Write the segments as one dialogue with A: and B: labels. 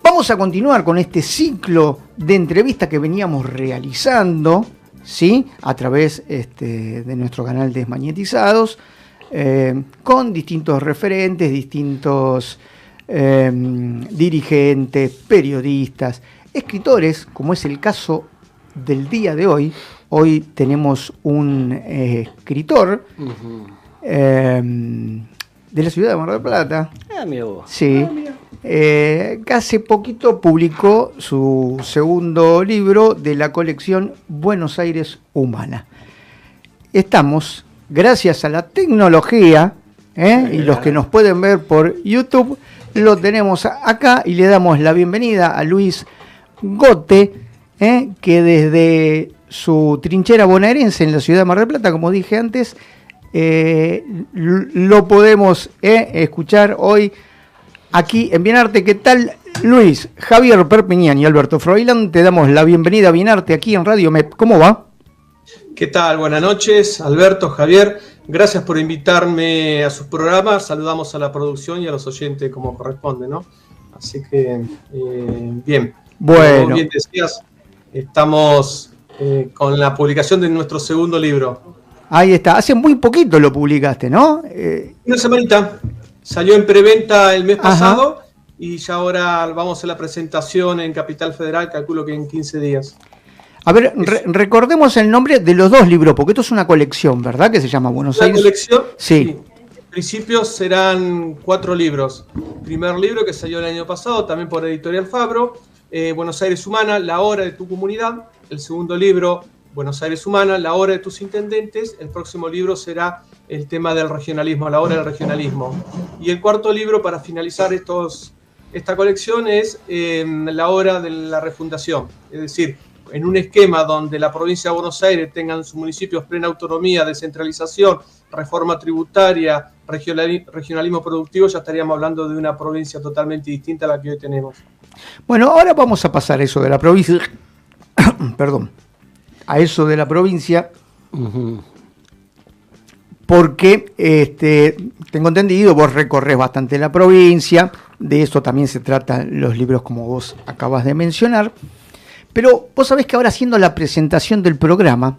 A: Vamos a continuar con este ciclo de entrevistas que veníamos realizando, ¿sí? A través de nuestro canal Desmagnetizados, con distintos referentes, distintos dirigentes, periodistas, escritores, como es el caso del día de hoy. Hoy tenemos un escritor de la ciudad de Mar del Plata.
B: Amigo.
A: Sí. Que hace poquito publicó su segundo libro de la colección Buenos Aires Humana. Estamos, gracias a la tecnología, y los que nos pueden ver por YouTube, lo tenemos acá y le damos la bienvenida a Luis Gote, que desde su trinchera bonaerense en la ciudad de Mar del Plata, como dije antes, lo podemos escuchar hoy aquí en Bienarte. ¿Qué tal, Luis? Javier Perpiñán y Alberto Froilán, te damos la bienvenida a Bienarte aquí en Radio MEP. ¿Cómo va?
C: ¿Qué tal? Buenas noches, Alberto, Javier. Gracias por invitarme a sus programas. Saludamos a la producción y a los oyentes como corresponde, ¿no? Así que, bien.
A: Bueno.
C: Como bien decías, estamos con la publicación de nuestro segundo libro.
A: Ahí está. Hace muy poquito lo publicaste, ¿no?
C: Una semanita. Salió en preventa el mes pasado y ya ahora vamos a la presentación en Capital Federal, calculo que en 15 días.
A: A ver, recordemos el nombre de los dos libros, porque esto es una colección, ¿verdad? Que se llama Buenos Aires.
C: ¿La colección?
A: Sí.
C: En principio serán 4 libros. Primer libro que salió el año pasado, también por Editorial Fabro, Buenos Aires Humana, La Hora de tu Comunidad. El segundo libro, Buenos Aires Humana, La Hora de tus Intendentes. El próximo libro será el tema del regionalismo, La Hora del Regionalismo. Y el cuarto libro, para finalizar esta colección, es La Hora de la Refundación. Es decir, en un esquema donde la provincia de Buenos Aires tenga en sus municipios plena autonomía, descentralización, reforma tributaria, regionalismo productivo, ya estaríamos hablando de una provincia totalmente distinta a la que hoy tenemos.
A: Bueno, ahora vamos a pasar a eso de la provincia. Perdón. A eso de la provincia. Porque tengo entendido, vos recorres bastante la provincia, de eso también se tratan los libros como vos acabas de mencionar, pero vos sabés que ahora haciendo la presentación del programa,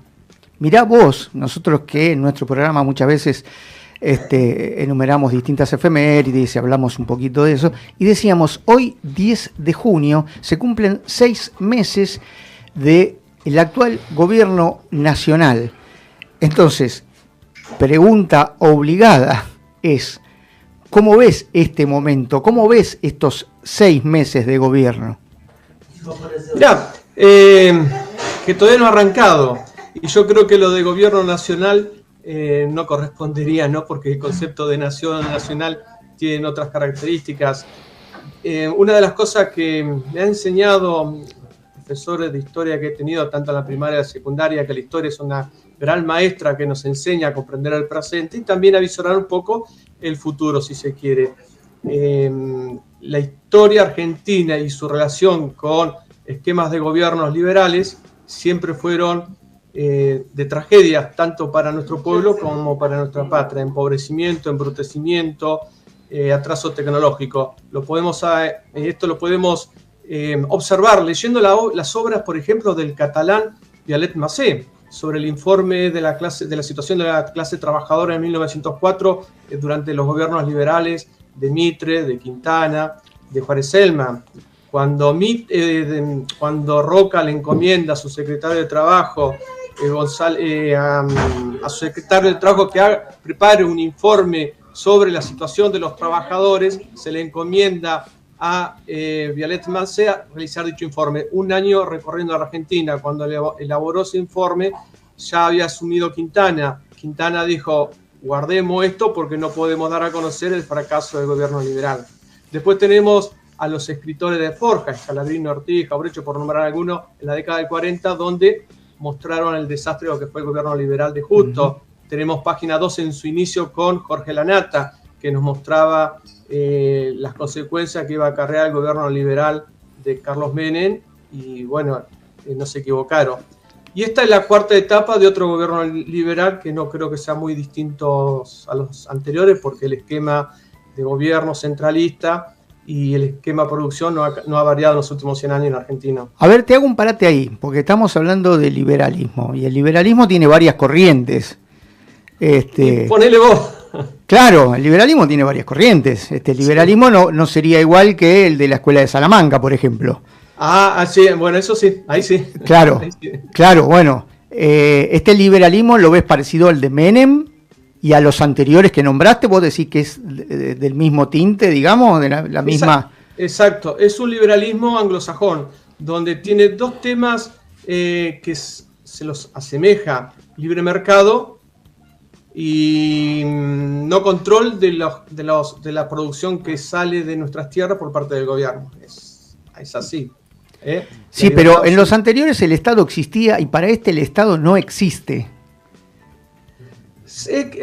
A: mirá vos, nosotros que en nuestro programa muchas veces enumeramos distintas efemérides y hablamos un poquito de eso, y decíamos, hoy 10 de junio se cumplen 6 meses del actual gobierno nacional. Entonces, pregunta obligada es, ¿cómo ves este momento? ¿Cómo ves estos 6 meses de gobierno?
C: Mirá, que todavía no ha arrancado. Y yo creo que lo de gobierno nacional no correspondería, ¿no? Porque el concepto de nación nacional tiene otras características. Una de las cosas que me ha enseñado profesores de historia que he tenido, tanto en la primaria y la secundaria, que la historia es una gran maestra que nos enseña a comprender el presente y también a visorar un poco el futuro, si se quiere. La historia argentina y su relación con esquemas de gobiernos liberales siempre fueron de tragedias, tanto para nuestro pueblo como para nuestra patria. Empobrecimiento, embrutecimiento, atraso tecnológico. Esto lo podemos observar leyendo las obras, por ejemplo, del catalán Vialet Massé, sobre el informe de la situación de la clase trabajadora en 1904 durante los gobiernos liberales de Mitre, de Quintana, de Juárez Celman. Cuando Roca le encomienda a su secretario de Trabajo, a su secretario de Trabajo que prepare un informe sobre la situación de los trabajadores, se le encomienda a Vialet Massé a realizar dicho informe. Un año recorriendo la Argentina, cuando elaboró ese informe, ya había asumido Quintana. Quintana dijo, guardemos esto porque no podemos dar a conocer el fracaso del gobierno liberal. Después tenemos a los escritores de Forja, Scalabrini, Ortiz, Jaureche, por nombrar algunos, en la década del 40, donde mostraron el desastre de lo que fue el gobierno liberal de Justo. Tenemos página 2 en su inicio con Jorge Lanata, que nos mostraba las consecuencias que iba a acarrear el gobierno liberal de Carlos Menem, y bueno, no se equivocaron. Y esta es la cuarta etapa de otro gobierno liberal que no creo que sea muy distinto a los anteriores, porque el esquema de gobierno centralista y el esquema de producción no ha variado en los últimos 100 años en Argentina.
A: A ver, te hago un parate ahí, porque estamos hablando de liberalismo, y el liberalismo tiene varias corrientes.
C: Ponele vos.
A: Claro, el liberalismo tiene varias corrientes. El liberalismo no sería igual que el de la Escuela de Salamanca, por ejemplo.
C: Sí, bueno, eso sí, ahí sí.
A: Claro,
C: Ahí sí.
A: claro, bueno. Este liberalismo lo ves parecido al de Menem y a los anteriores que nombraste. ¿Vos decís que es del mismo tinte, digamos, de la misma?
C: Exacto, es un liberalismo anglosajón, donde tiene dos temas que se los asemeja: libre mercado y no control de la producción que sale de nuestras tierras por parte del gobierno. Es así.
A: Sí, pero en los anteriores el Estado existía y para el Estado no existe.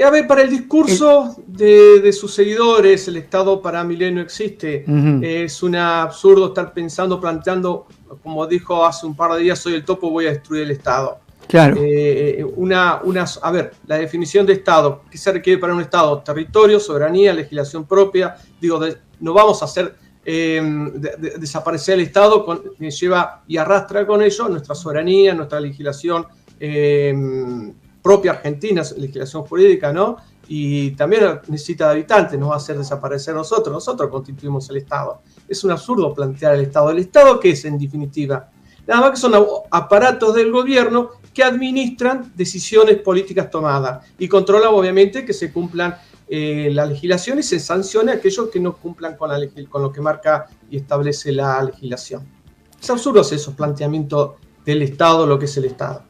C: A ver, para el discurso de sus seguidores, el Estado para Milei no existe. Es un absurdo estar planteando, como dijo hace un par de días, soy el topo, voy a destruir el Estado.
A: Claro.
C: A ver, la definición de Estado, ¿qué se requiere para un Estado? Territorio, soberanía, legislación propia. No vamos a hacer desaparecer el Estado, que lleva y arrastra con ello nuestra soberanía, nuestra legislación propia argentina, legislación jurídica, ¿no? Y también necesita de habitantes, nos va a hacer desaparecer nosotros constituimos el Estado. Es un absurdo plantear el Estado. ¿El Estado qué es, en definitiva? Nada más que son aparatos del gobierno que administran decisiones políticas tomadas y controlan, obviamente, que se cumplan la legislación y se sancione a aquellos que no cumplan con lo que marca y establece la legislación. Es absurdo esos planteamientos del Estado, lo que es el Estado.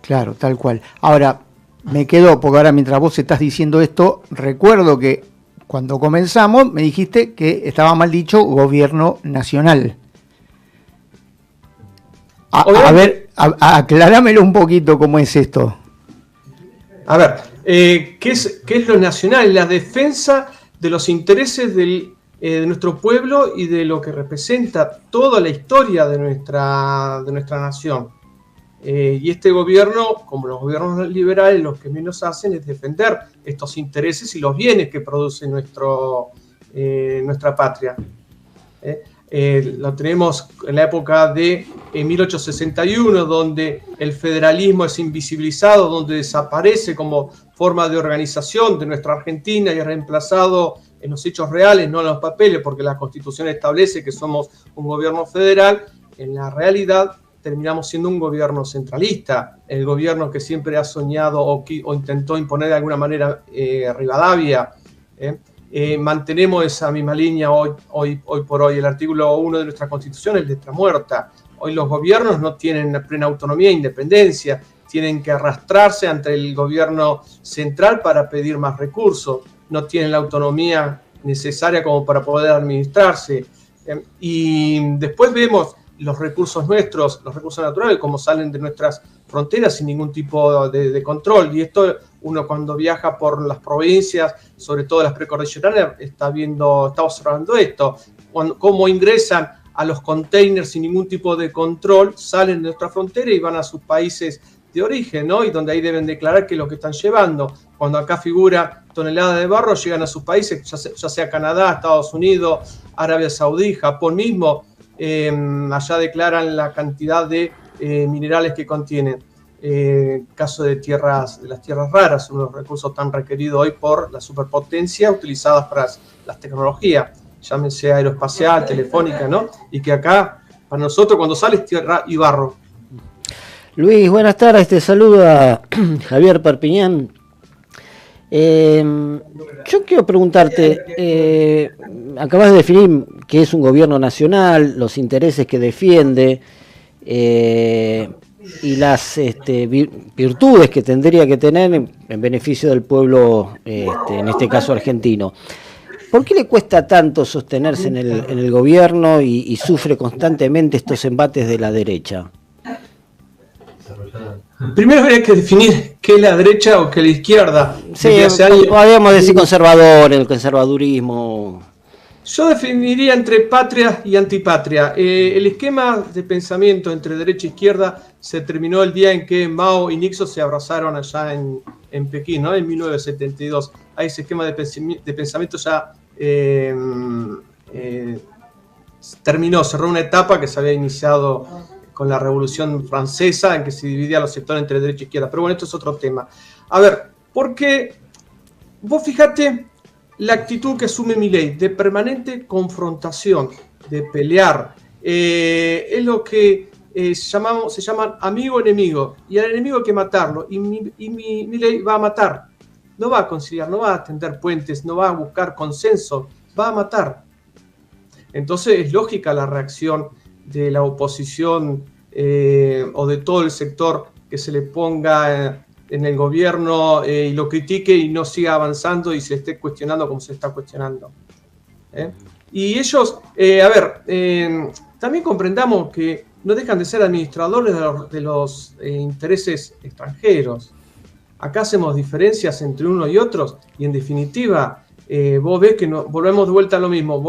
A: Claro, tal cual. Ahora, me quedo, porque ahora mientras vos estás diciendo esto, recuerdo que cuando comenzamos me dijiste que estaba mal dicho gobierno nacional. A ver, acláramelo un poquito cómo es esto.
C: A ver, ¿qué es lo nacional? La defensa de los intereses de nuestro pueblo y de lo que representa toda la historia de nuestra nación. Y este gobierno, como los gobiernos liberales, lo que menos hacen es defender estos intereses y los bienes que produce nuestra patria. Lo tenemos en la época de 1861, donde el federalismo es invisibilizado, donde desaparece como forma de organización de nuestra Argentina y es reemplazado en los hechos reales, no en los papeles, porque la Constitución establece que somos un gobierno federal. En la realidad terminamos siendo un gobierno centralista, el gobierno que siempre ha soñado o intentó imponer de alguna manera Rivadavia. Mantenemos esa misma línea hoy por hoy. El artículo 1 de nuestra Constitución es letra muerta. Hoy los gobiernos no tienen plena autonomía e independencia, tienen que arrastrarse ante el gobierno central para pedir más recursos, no tienen la autonomía necesaria como para poder administrarse. Y después vemos los recursos nuestros, los recursos naturales, como salen de nuestras fronteras sin ningún tipo de control. Y esto uno cuando viaja por las provincias, sobre todo las precordilleranas, está observando esto, cómo ingresan a los containers sin ningún tipo de control, salen de nuestra frontera y van a sus países de origen, ¿no? Y donde ahí deben declarar qué es lo que están llevando. Cuando acá figura tonelada de barro, llegan a sus países, ya sea Canadá, Estados Unidos, Arabia Saudí, Japón mismo, allá declaran la cantidad de minerales que contienen. Caso de las tierras raras, uno de los recursos tan requeridos hoy por la superpotencia utilizadas para las tecnologías, llámense aeroespacial, telefónica, ¿no? Y que acá, para nosotros, cuando sale es tierra y barro.
B: Luis, buenas tardes, te saluda Javier Perpiñán. Yo quiero preguntarte, acabas de definir qué es un gobierno nacional, los intereses que defiende y las virtudes que tendría que tener en beneficio del pueblo, en este caso argentino. ¿Por qué le cuesta tanto sostenerse en el gobierno y sufre constantemente estos embates de la derecha?
C: Primero habría que definir qué es la derecha o qué es la izquierda.
B: Sí, podríamos decir conservador, el conservadurismo.
C: Yo definiría entre patria y antipatria. El esquema de pensamiento entre derecha e izquierda se terminó el día en que Mao y Nixon se abrazaron allá en Pekín, ¿no? En 1972. Ahí ese esquema de pensamiento ya cerró una etapa que se había iniciado con la Revolución Francesa, en que se dividía los sectores entre derecha e izquierda. Pero bueno, esto es otro tema. A ver, porque vos fíjate la actitud que asume Milei de permanente confrontación, de pelear. Es lo que se llaman amigo-enemigo. Y al enemigo hay que matarlo. Y Milei va a matar. No va a conciliar, no va a tender puentes, no va a buscar consenso, va a matar. Entonces es lógica la reacción de la oposición o de todo el sector que se le ponga en el gobierno y lo critique y no siga avanzando y se esté cuestionando como se está cuestionando. Y ellos, también comprendamos que no dejan de ser administradores de los intereses extranjeros. Acá hacemos diferencias entre uno y otros y en definitiva vos ves que volvemos de vuelta a lo mismo,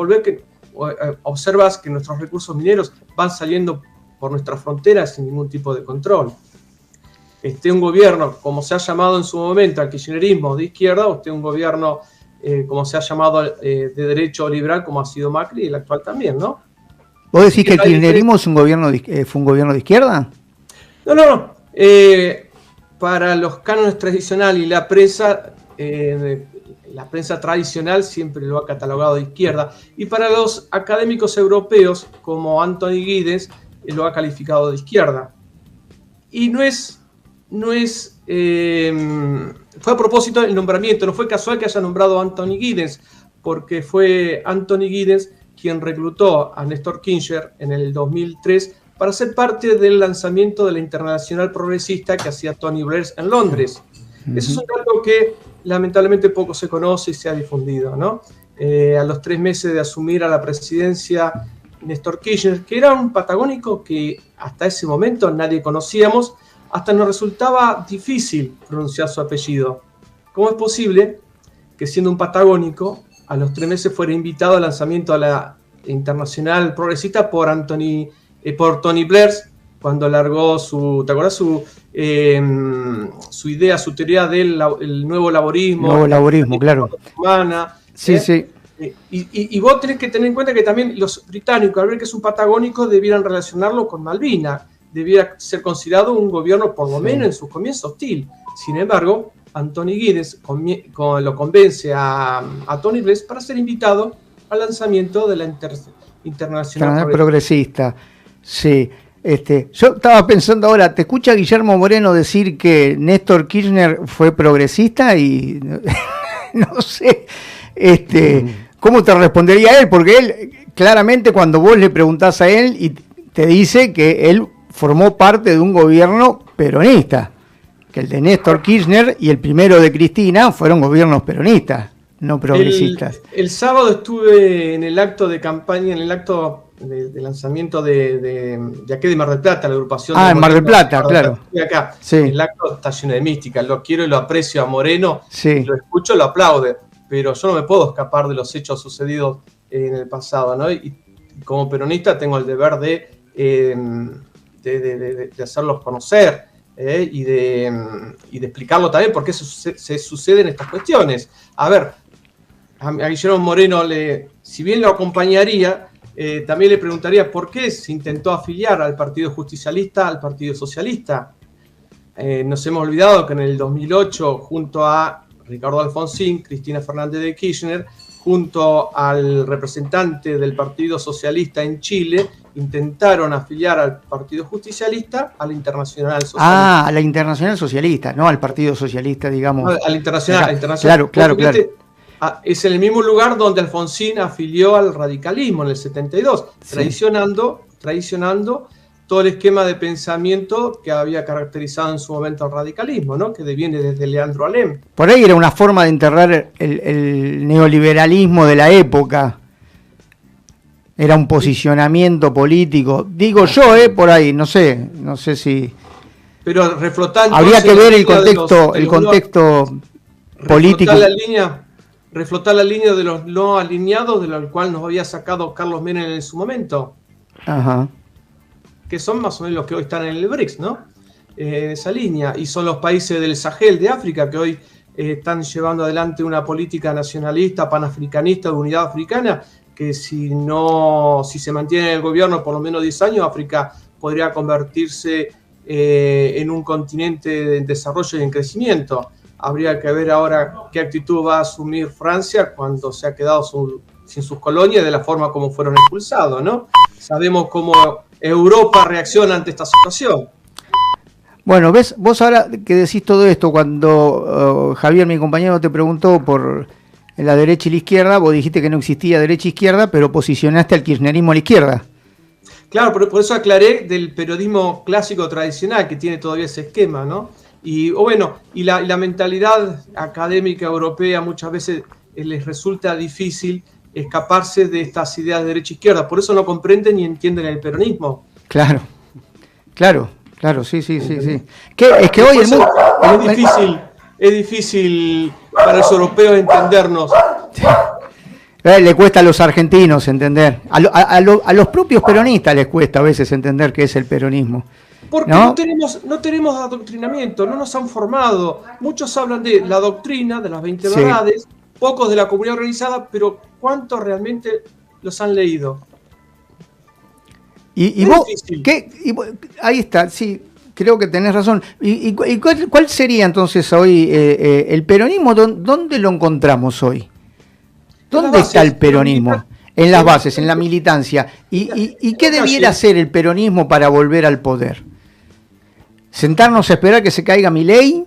C: observas que nuestros recursos mineros van saliendo por nuestras fronteras sin ningún tipo de control. Un gobierno, como se ha llamado en su momento al kirchnerismo de izquierda, o un gobierno, como se ha llamado de derecho liberal, como ha sido Macri, y el actual también, ¿no?
A: ¿Vos decís que el kirchnerismo fue un gobierno de izquierda?
C: No. Para los cánones tradicionales y la prensa tradicional siempre lo ha catalogado de izquierda. Y para los académicos europeos, como Anthony Giddens, lo ha calificado de izquierda. Y fue a propósito del nombramiento, no fue casual que haya nombrado a Anthony Giddens, porque fue Anthony Giddens quien reclutó a Néstor Kirchner en el 2003 para ser parte del lanzamiento de la Internacional Progresista que hacía Tony Blair en Londres. Eso es un dato que lamentablemente poco se conoce y se ha difundido, ¿no? A los 3 meses de asumir a la presidencia Néstor Kirchner, que era un patagónico que hasta ese momento nadie conocíamos, hasta nos resultaba difícil pronunciar su apellido. ¿Cómo es posible que siendo un patagónico, a los 3 meses fuera invitado al lanzamiento de la Internacional Progresista por Tony Blair, cuando largó ¿te acuerdas? Su idea, su teoría del nuevo laborismo.
A: Nuevo laborismo, claro.
C: Humana,
A: sí, sí.
C: Y vos tenés que tener en cuenta que también los británicos, al ver que es un patagónico, debieran relacionarlo con Malvinas. Debiera ser considerado un gobierno, por lo menos en sus comienzos, hostil. Sin embargo, Anthony Giddens lo convence a Tony Blair para ser invitado al lanzamiento de la Internacional
A: Progresista. Sí. Yo estaba pensando ahora, te escucha Guillermo Moreno decir que Néstor Kirchner fue progresista y no sé cómo te respondería él, porque él claramente cuando vos le preguntás a él y te dice que él formó parte de un gobierno peronista, que el de Néstor Kirchner y el primero de Cristina fueron gobiernos peronistas, no progresistas.
C: El sábado estuve en el acto de campaña, en el acto de lanzamiento de aquí de Mar del Plata, la agrupación.
A: En Mar del Plata, claro.
C: Acá.
A: Sí.
C: El acto está lleno de mística, lo quiero y lo aprecio a Moreno,
A: sí.
C: Lo escucho, lo aplaude, pero yo no me puedo escapar de los hechos sucedidos en el pasado, ¿no? Y como peronista tengo el deber de hacerlos conocer y de explicarlo también por qué se suceden estas cuestiones. A ver, a Guillermo Moreno, si bien lo acompañaría, también le preguntaría por qué se intentó afiliar al Partido Justicialista, al Partido Socialista. Nos hemos olvidado que en el 2008, junto a Ricardo Alfonsín, Cristina Fernández de Kirchner, junto al representante del Partido Socialista en Chile, intentaron afiliar al Partido Justicialista a la Internacional Socialista.
A: A la Internacional Socialista, no al Partido Socialista, digamos.
C: No, a la Internacional.
A: Claro.
C: Es en el mismo lugar donde Alfonsín afilió al radicalismo en el 72, sí. traicionando todo el esquema de pensamiento que había caracterizado en su momento al radicalismo, ¿no? Que viene desde Leandro Alem.
A: Por ahí era una forma de enterrar el neoliberalismo de la época. Era un posicionamiento político. Digo yo, por ahí, no sé si...
C: Pero reflotando...
A: Habría que ver el contexto político.
C: Reflotar la línea de los no alineados, de lo cual nos había sacado Carlos Menem en su momento.
A: Ajá.
C: Que son más o menos los que hoy están en el BRICS, ¿no? Esa línea. Y son los países del Sahel, de África, que hoy están llevando adelante una política nacionalista, panafricanista, de unidad africana, que si se mantiene en el gobierno por lo menos 10 años, África podría convertirse en un continente en desarrollo y en crecimiento. Habría que ver ahora qué actitud va a asumir Francia cuando se ha quedado sin sus colonias, de la forma como fueron expulsados, ¿no? Sabemos cómo Europa reacciona ante esta situación.
A: Bueno, ves, vos ahora que decís todo esto, cuando Javier, mi compañero, te preguntó por la derecha y la izquierda, vos dijiste que no existía derecha e izquierda, pero posicionaste al kirchnerismo a la izquierda.
C: Claro, por eso aclaré del periodismo clásico tradicional, que tiene todavía ese esquema, ¿no? Y la mentalidad académica europea muchas veces les resulta difícil escaparse de estas ideas de derecha e izquierda, por eso no comprenden ni entienden el peronismo.
A: Claro, sí. Es que hoy el mundo...
C: Es difícil para los europeos entendernos.
A: Le cuesta a los argentinos entender. A los propios peronistas les cuesta a veces entender qué es el peronismo.
C: Porque no tenemos adoctrinamiento, no nos han formado. Muchos hablan de la doctrina, de las 20 verdades, pocos de la comunidad organizada, pero ¿cuántos realmente los han leído?
A: Y vos, ahí está, sí, creo que tenés razón. ¿Y cuál sería entonces hoy el peronismo? ¿Dónde lo encontramos hoy? ¿Dónde está el peronismo? En las bases, en la militancia. ¿Y qué debiera hacer el peronismo para volver al poder? ¿Sentarnos a esperar que se caiga Milei?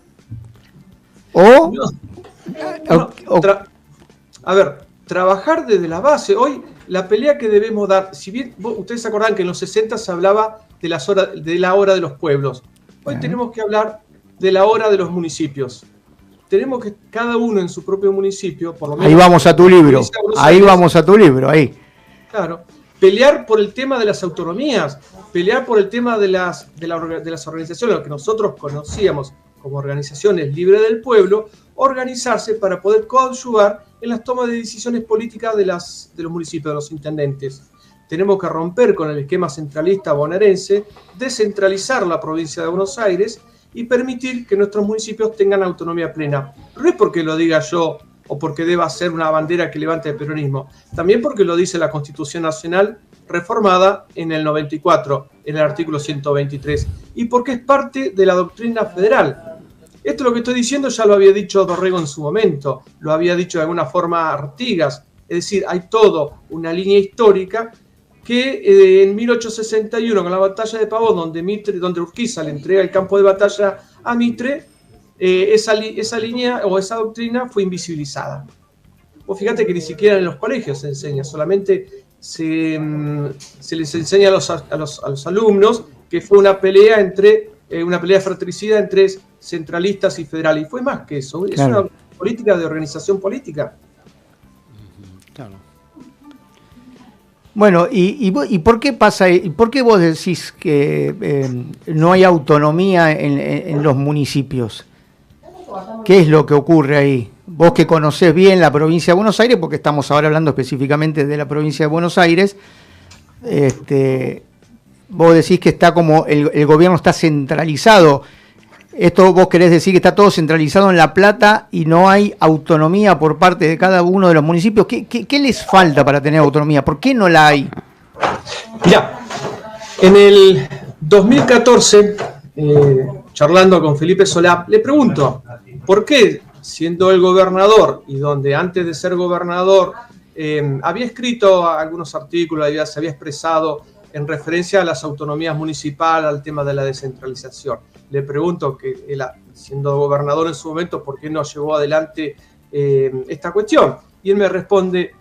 C: A ver, trabajar desde la base. Hoy la pelea que debemos dar, si bien ustedes se acordan que en los 60 se hablaba de la hora de los pueblos, hoy tenemos que hablar de la hora de los municipios. Tenemos que cada uno en su propio municipio, por lo menos...
A: Ahí vamos a tu libro, ahí.
C: Claro, pelear por el tema de las autonomías, pelear por el tema de las organizaciones, lo que nosotros conocíamos como organizaciones libres del pueblo, organizarse para poder coadyuvar en las tomas de decisiones políticas de los municipios, de los intendentes. Tenemos que romper con el esquema centralista bonaerense, descentralizar la provincia de Buenos Aires y permitir que nuestros municipios tengan autonomía plena. No es porque lo diga yo o porque deba ser una bandera que levante el peronismo, también porque lo dice la Constitución Nacional reformada en el 94, en el artículo 123, y porque es parte de la doctrina federal. Esto lo que estoy diciendo ya lo había dicho Dorrego en su momento, lo había dicho de alguna forma Artigas, es decir, hay toda una línea histórica que en 1861, con la batalla de Pavón, donde Urquiza le entrega el campo de batalla a Mitre, esa línea o esa doctrina fue invisibilizada. Vos fíjate que ni siquiera en los colegios se enseña, solamente se les enseña a los alumnos que fue una pelea fratricida entre centralistas y federales. Y fue más que eso, claro. Es una política de organización política.
B: Claro.
A: Bueno, ¿y por qué pasa? ¿Y por qué vos decís que no hay autonomía en los municipios? ¿Qué es lo que ocurre ahí? Vos que conocés bien la provincia de Buenos Aires, porque estamos ahora hablando específicamente de la provincia de Buenos Aires, vos decís que está como el gobierno está centralizado. Esto vos querés decir que está todo centralizado en La Plata y no hay autonomía por parte de cada uno de los municipios. ¿Qué les falta para tener autonomía? ¿Por qué no la hay?
C: Mirá, en el 2014, charlando con Felipe Solá, le pregunto, ¿por qué siendo el gobernador y donde antes de ser gobernador había escrito algunos artículos, se había expresado en referencia a las autonomías municipales, al tema de la descentralización? Le pregunto, que él, siendo gobernador en su momento, ¿por qué no llevó adelante esta cuestión? Y él me responde,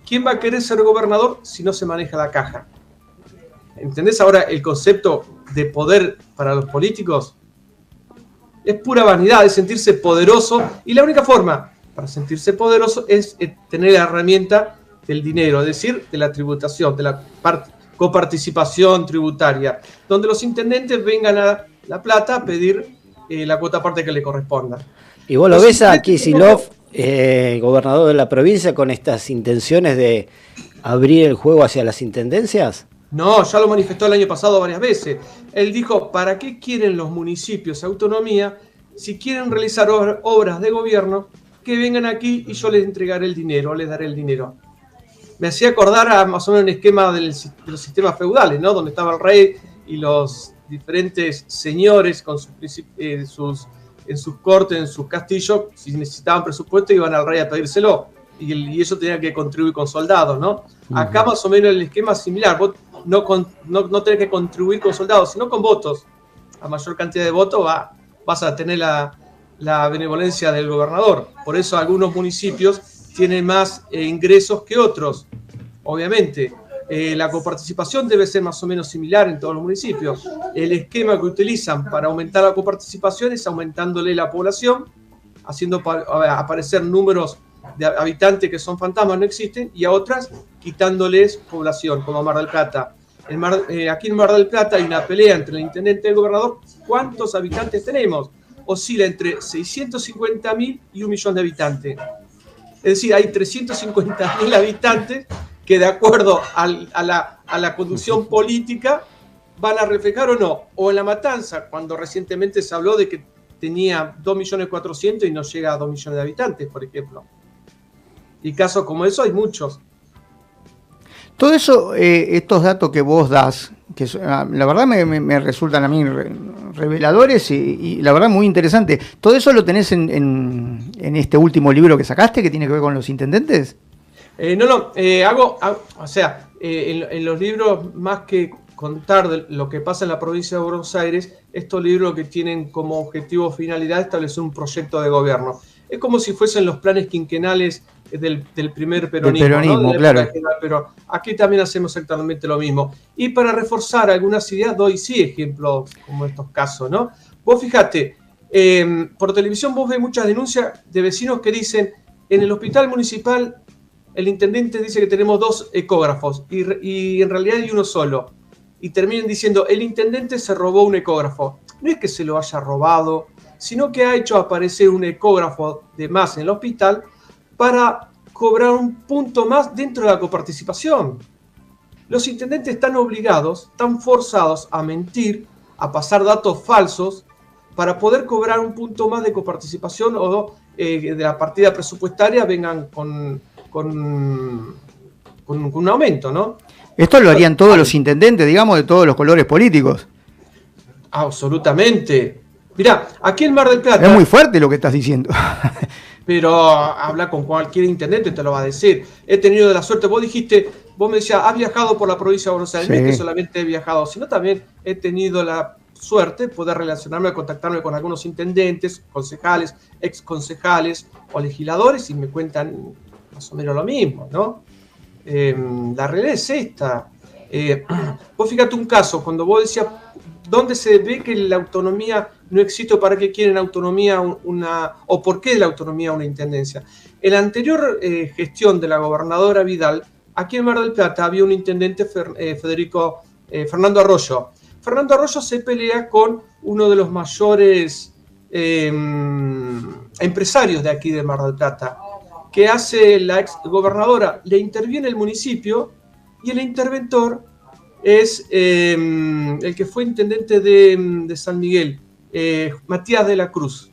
C: ¿quién va a querer ser gobernador si no se maneja la caja? ¿Entendés ahora el concepto de poder para los políticos? Es pura vanidad, es sentirse poderoso, y la única forma para sentirse poderoso es tener la herramienta del dinero, es decir, de la tributación, de la coparticipación tributaria, donde los intendentes vengan a La Plata a pedir la cuota parte que le corresponda.
B: ¿Y vos lo ves a Kicillof, gobernador de la provincia, con estas intenciones de abrir el juego hacia las intendencias?
C: No, ya lo manifestó el año pasado varias veces. Él dijo, ¿para qué quieren los municipios autonomía si quieren realizar obras de gobierno? Que vengan aquí y yo les entregaré el dinero, les daré el dinero. me hacía acordar a más o menos un esquema de los sistemas feudales, ¿no? Donde estaba el rey y los diferentes señores con en sus cortes, en sus castillos, si necesitaban presupuesto iban al rey a pedírselo, y eso tenía que contribuir con soldados, ¿no? Acá más o menos el esquema es similar, vos no tenés que contribuir con soldados, sino con votos. A mayor cantidad de votos vas a tener la benevolencia del gobernador. Por eso algunos municipios tienen más ingresos que otros, obviamente. La coparticipación debe ser más o menos similar en todos los municipios. El esquema que utilizan para aumentar la coparticipación es aumentándole la población, haciendo aparecer números de habitantes que son fantasmas, no existen, y a otras quitándoles población, como Mar del Plata. Aquí en Mar del Plata hay una pelea entre el intendente y el gobernador. ¿Cuántos habitantes tenemos? Oscila entre 650.000 y 1 millón de habitantes. Es decir, hay 350.000 habitantes que de acuerdo a la conducción política van a reflejar o no. O en La Matanza, cuando recientemente se habló de que tenía 2.400.000 y no llega a 2 millones de habitantes, por ejemplo. Y casos como eso hay muchos.
A: Todo eso, estos datos que vos das, que la verdad me resultan a mí reveladores y la verdad muy interesante. ¿Todo eso lo tenés en este último libro que sacaste, que tiene que ver con los intendentes?
C: No, o sea, en los libros, más que contar de lo que pasa en la provincia de Buenos Aires, estos libros que tienen como objetivo finalidad establecer un proyecto de gobierno. Es como si fuesen los planes quinquenales del primer peronismo, ¿no?
A: Claro.
C: Pero aquí también hacemos exactamente lo mismo. Y para reforzar algunas ideas, doy sí ejemplos como estos casos, ¿no? Vos fíjate, por televisión vos ves muchas denuncias de vecinos que dicen, en el hospital municipal el intendente dice que tenemos 2 ecógrafos y en realidad hay uno solo. Y terminan diciendo, el intendente se robó un ecógrafo. No es que se lo haya robado, sino que ha hecho aparecer un ecógrafo de más en el hospital para cobrar un punto más dentro de la coparticipación. Los intendentes están obligados, están forzados a mentir, a pasar datos falsos para poder cobrar un punto más de coparticipación o de la partida presupuestaria vengan con un aumento, ¿no?
A: Esto lo harían todos los intendentes, digamos, de todos los colores políticos.
C: Absolutamente. Mirá, aquí en Mar del Plata...
A: Es muy fuerte lo que estás diciendo.
C: Pero habla con cualquier intendente, te lo va a decir. He tenido la suerte, vos me decías, has viajado por la provincia de Buenos Aires. Sí. No es que solamente he viajado, sino también he tenido la suerte de poder relacionarme, contactarme con algunos intendentes, concejales, exconcejales o legisladores y me cuentan más o menos lo mismo, ¿no? La realidad es esta. Vos fíjate un caso, cuando vos decías, ¿dónde se ve que la autonomía no existe o para qué quieren autonomía o por qué la autonomía una intendencia? En la anterior gestión de la gobernadora Vidal, aquí en Mar del Plata había un intendente, Fernando Arroyo. Fernando Arroyo se pelea con uno de los mayores empresarios de aquí de Mar del Plata. ¿Qué hace la ex gobernadora? Le interviene el municipio y el interventor es el que fue intendente de San Miguel, Matías de la Cruz.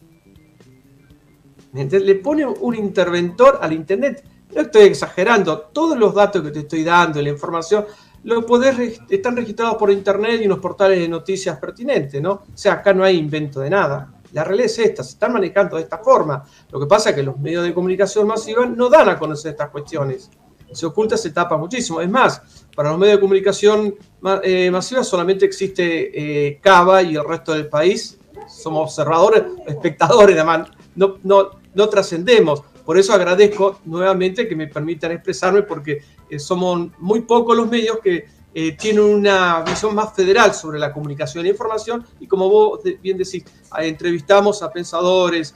C: Le pone un interventor al intendente. No estoy exagerando, todos los datos que te estoy dando, la información, están registrados por internet y en los portales de noticias pertinentes, ¿no? O sea, acá no hay invento de nada. La realidad es esta, se están manejando de esta forma. Lo que pasa es que los medios de comunicación masivos no dan a conocer estas cuestiones. Se oculta, se tapa muchísimo. Es más, para los medios de comunicación masivos solamente existe Cava y el resto del país. Somos observadores, espectadores, además, no trascendemos. Por eso agradezco nuevamente que me permitan expresarme, porque somos muy pocos los medios que tienen una visión más federal sobre la comunicación e información, y como vos bien decís, entrevistamos a pensadores,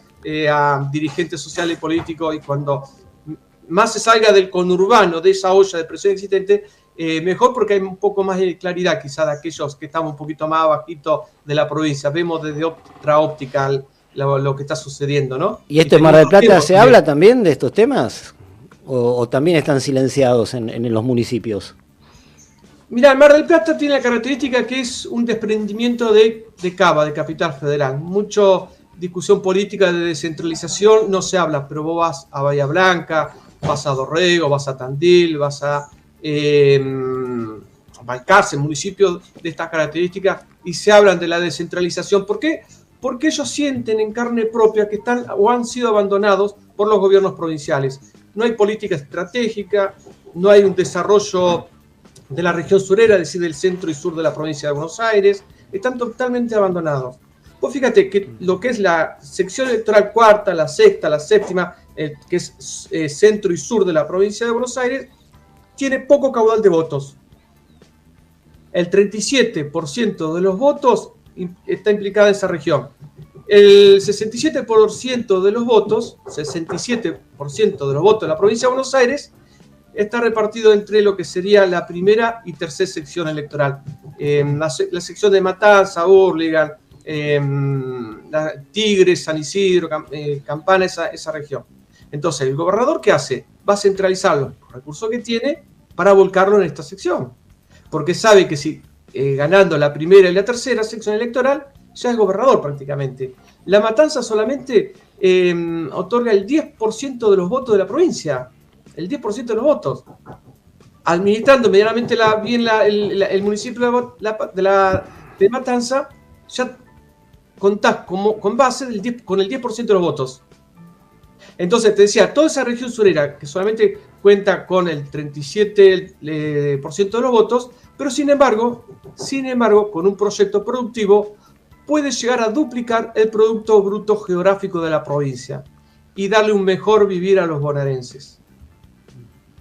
C: a dirigentes sociales y políticos, y cuando más se salga del conurbano, de esa olla de presión existente, mejor, porque hay un poco más de claridad quizá de aquellos que estamos un poquito más abajito de la provincia, vemos desde otra óptica lo que está sucediendo, ¿no?
B: ¿Y en Mar del Plata se habla también de estos temas? ¿O también están silenciados en los municipios?
C: Mirá, Mar del Plata tiene la característica que es un desprendimiento de Cava, de Capital Federal. Mucha discusión política de descentralización no se habla, pero vos vas a Bahía Blanca, vas a Dorrego, vas a Tandil, vas a Balcarce, municipios de estas características, y se hablan de la descentralización. ¿Por qué? Porque ellos sienten en carne propia que están o han sido abandonados por los gobiernos provinciales. No hay política estratégica, no hay un desarrollo de la región surera, es decir, del centro y sur de la provincia de Buenos Aires. Están totalmente abandonados. Vos fíjate que lo que es la sección electoral cuarta, la sexta, la séptima, que es centro y sur de la provincia de Buenos Aires, tiene poco caudal de votos. El 37% de los votos está implicada en esa región. El 67% de los votos, 67% de los votos de la provincia de Buenos Aires, está repartido entre lo que sería la primera y tercera sección electoral. La sección de Matanza, Hurlingham, Tigre, San Isidro, Campana, esa región. Entonces, ¿el gobernador qué hace? Va a centralizar los recursos que tiene para volcarlo en esta sección. Porque sabe que si ganando la primera y la tercera sección electoral, ya es gobernador prácticamente. La Matanza solamente otorga el 10% de los votos de la provincia. El 10% de los votos. Administrando medianamente bien el municipio de Matanza, ya contás con base con el 10% de los votos. Entonces, te decía, toda esa región surera, que solamente cuenta con el 37% de los votos, pero sin embargo, con un proyecto productivo, puede llegar a duplicar el Producto Bruto Geográfico de la provincia y darle un mejor vivir a los bonaerenses.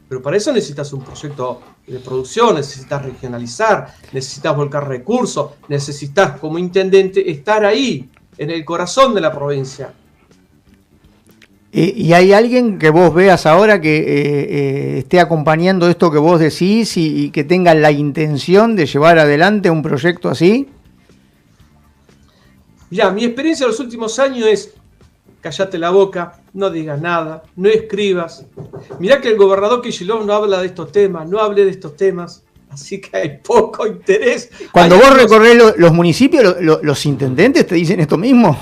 C: Pero para eso necesitas un proyecto de producción, necesitas regionalizar, necesitas volcar recursos, necesitas como intendente estar ahí, en el corazón de la provincia.
A: ¿Y hay alguien que vos veas ahora que esté acompañando esto que vos decís y que tenga la intención de llevar adelante un proyecto así?
C: Ya, mi experiencia en los últimos años es: callate la boca, no digas nada, no escribas. Mirá que el gobernador Kicillof no habla de estos temas, no hable de estos temas, así que hay poco interés.
A: Cuando vos recorrés los municipios, los intendentes te dicen esto mismo.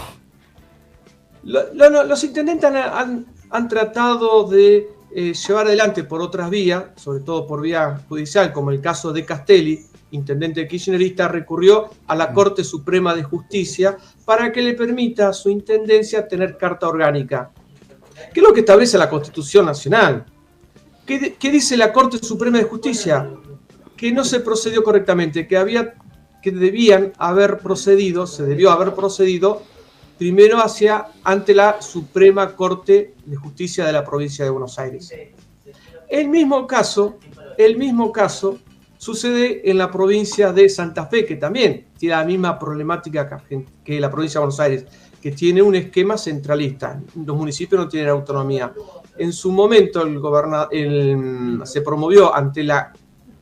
C: Los intendentes han tratado de llevar adelante por otras vías, sobre todo por vía judicial, como el caso de Castelli, intendente kirchnerista, recurrió a la Corte Suprema de Justicia para que le permita a su intendencia tener carta orgánica. ¿Qué es lo que establece la Constitución Nacional? ¿Qué dice la Corte Suprema de Justicia? Que no se procedió correctamente, que debían haber procedido, se debió haber procedido primero ante la Suprema Corte de Justicia de la provincia de Buenos Aires. El mismo caso sucede en la provincia de Santa Fe, que también tiene la misma problemática que la provincia de Buenos Aires, que tiene un esquema centralista. Los municipios no tienen autonomía. En su momento se promovió ante la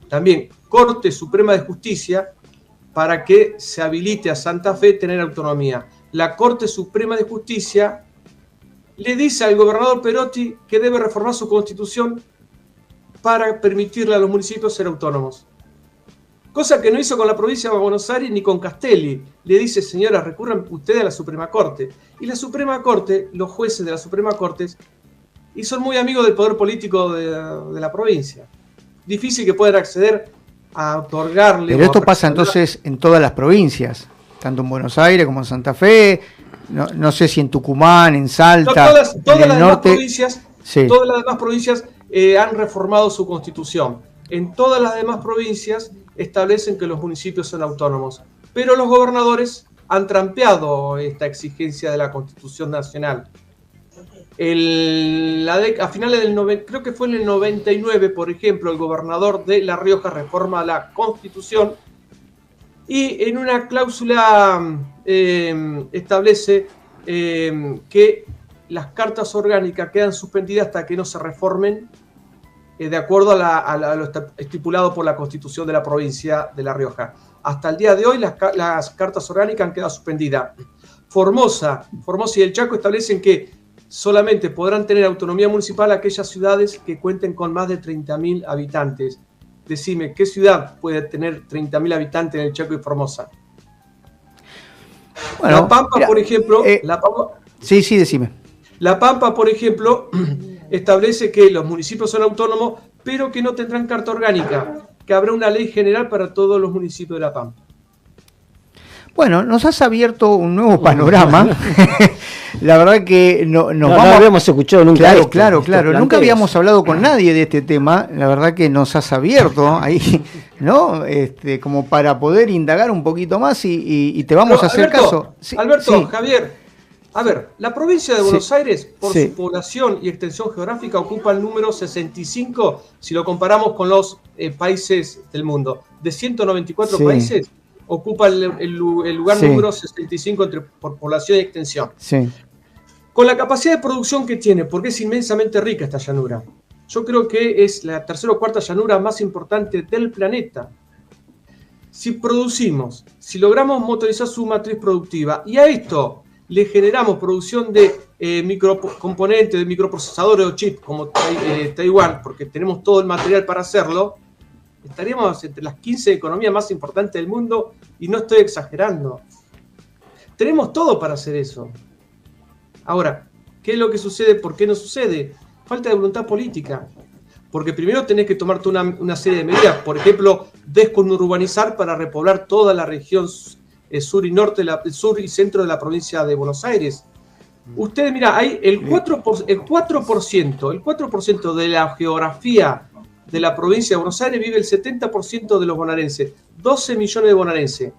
C: también Corte Suprema de Justicia para que se habilite a Santa Fe tener autonomía. La Corte Suprema de Justicia le dice al gobernador Perotti que debe reformar su constitución para permitirle a los municipios ser autónomos. Cosa que no hizo con la provincia de Buenos Aires ni con Castelli. Le dice: señora, recurran ustedes a la Suprema Corte. Y la Suprema Corte, los jueces de la Suprema Corte, y son muy amigos del poder político de la provincia. Difícil que puedan acceder a otorgarle...
A: Pero esto pasa entonces en todas las provincias, tanto en Buenos Aires como en Santa Fe, no sé si en Tucumán, en Salta,
C: todas las norte... Todas las demás provincias han reformado su constitución. En todas las demás provincias establecen que los municipios son autónomos, pero los gobernadores han trampeado esta exigencia de la Constitución Nacional. A finales creo que fue en el 99, por ejemplo, el gobernador de La Rioja reforma la Constitución y en una cláusula establece que las cartas orgánicas quedan suspendidas hasta que no se reformen de acuerdo a lo estipulado por la Constitución de la provincia de La Rioja. Hasta el día de hoy las cartas orgánicas han quedado suspendidas. Formosa y el Chaco establecen que solamente podrán tener autonomía municipal aquellas ciudades que cuenten con más de 30.000 habitantes. Decime, ¿qué ciudad puede tener 30.000 habitantes en el Chaco y Formosa? Bueno, La Pampa, por ejemplo...
A: Sí, decime.
C: La Pampa, por ejemplo, establece que los municipios son autónomos, pero que no tendrán carta orgánica, que habrá una ley general para todos los municipios de La Pampa.
A: Bueno, nos has abierto un nuevo panorama. La verdad que no
B: habíamos escuchado nunca.
A: Claro. Nunca habíamos hablado con nadie de este tema. La verdad que nos has abierto ahí, ¿no? Como para poder indagar un poquito más y te vamos a hacer caso. Sí,
C: Alberto,
A: sí.
C: Javier, a ver, la provincia de Buenos Aires, por su población y extensión geográfica, ocupa el número 65 si lo comparamos con los países del mundo. De 194 países, ocupa el lugar número 65 por población y extensión. Sí. Con la capacidad de producción que tiene, porque es inmensamente rica esta llanura. Yo creo que es la tercera o cuarta llanura más importante del planeta. Si producimos, si logramos motorizar su matriz productiva y a esto le generamos producción de microcomponentes, de microprocesadores o chips como Taiwán, porque tenemos todo el material para hacerlo, estaríamos entre las 15 economías más importantes del mundo y no estoy exagerando. Tenemos todo para hacer eso. Ahora, ¿qué es lo que sucede? ¿Por qué no sucede? Falta de voluntad política. Porque primero tenés que tomarte una serie de medidas. Por ejemplo, desconurbanizar para repoblar toda la región sur y norte, sur y centro de la provincia de Buenos Aires. Ustedes, mira, hay el 4% de la geografía de la provincia de Buenos Aires vive el 70% de los bonaerenses, 12 millones de bonaerenses.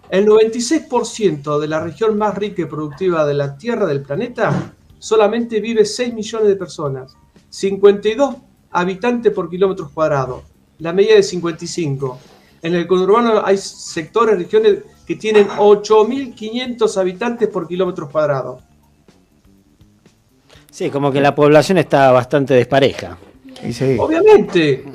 C: El 96% de la región más rica y productiva de la Tierra del planeta solamente vive 6 millones de personas, 52 habitantes por kilómetros cuadrados, la media de 55. En el conurbano hay sectores, regiones que tienen 8.500 habitantes por kilómetros cuadrados.
B: Sí, como que la población está bastante despareja.
A: Sí.
C: Obviamente.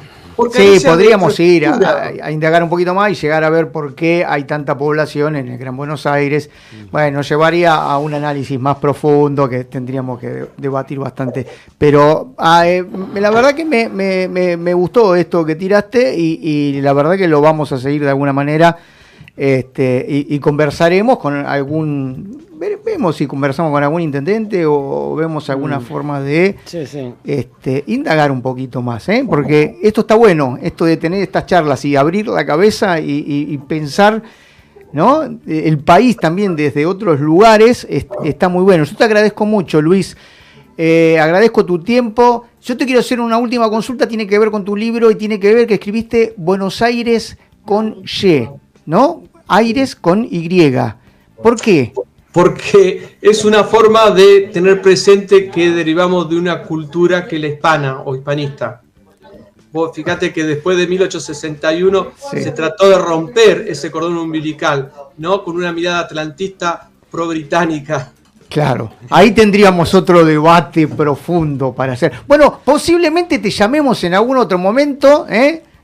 A: Sí, podríamos ir a indagar un poquito más y llegar a ver por qué hay tanta población en el Gran Buenos Aires. Bueno, nos llevaría a un análisis más profundo que tendríamos que debatir bastante. Pero la verdad que me gustó esto que tiraste y la verdad que lo vamos a seguir de alguna manera y conversaremos con algún... Vemos si conversamos con algún intendente o vemos alguna forma de indagar un poquito más, porque esto está bueno, esto de tener estas charlas y abrir la cabeza y pensar, ¿no? El país también desde otros lugares está muy bueno. Yo te agradezco mucho, Luis, agradezco tu tiempo. Yo te quiero hacer una última consulta, tiene que ver con tu libro y tiene que ver que escribiste Buenos Aires con Y, ¿no? Aires con Y. ¿Por qué?
C: Porque es una forma de tener presente que derivamos de una cultura que es la hispana o hispanista. Vos fíjate que después de 1861 se trató de romper ese cordón umbilical, ¿no? Con una mirada atlantista pro-británica.
A: Claro, ahí tendríamos otro debate profundo para hacer. Bueno, posiblemente te llamemos en algún otro momento,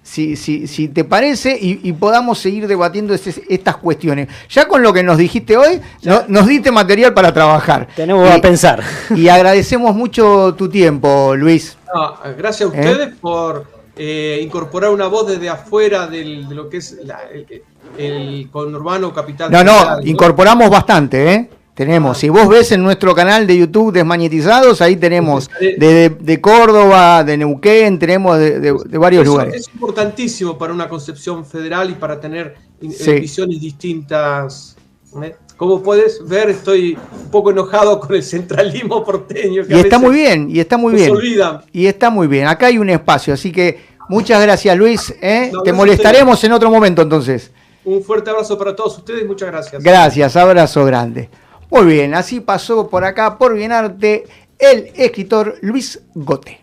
A: si te parece, y podamos seguir debatiendo estas cuestiones. Ya con lo que nos dijiste hoy, nos diste material para trabajar.
B: Tenemos a pensar. Y
A: agradecemos mucho tu tiempo, Luis.
C: No, gracias a ustedes por incorporar una voz desde afuera de lo que es el conurbano capital.
A: No, incorporamos bastante, Tenemos, si vos ves en nuestro canal de YouTube Desmagnetizados, ahí tenemos de Córdoba, de Neuquén, tenemos de varios lugares.
C: Es importantísimo para una concepción federal y para tener visiones distintas. Como puedes ver, estoy un poco enojado con el centralismo porteño.
A: Y está muy bien, y está muy bien.
C: Se olvidan.
A: Y está muy bien, acá hay un espacio, así que muchas gracias, Luis. Te molestaremos en otro momento entonces.
C: Un fuerte abrazo para todos ustedes, muchas gracias.
A: Gracias, abrazo grande. Muy bien, así pasó por acá, por Bienarte, el escritor Luis Gote.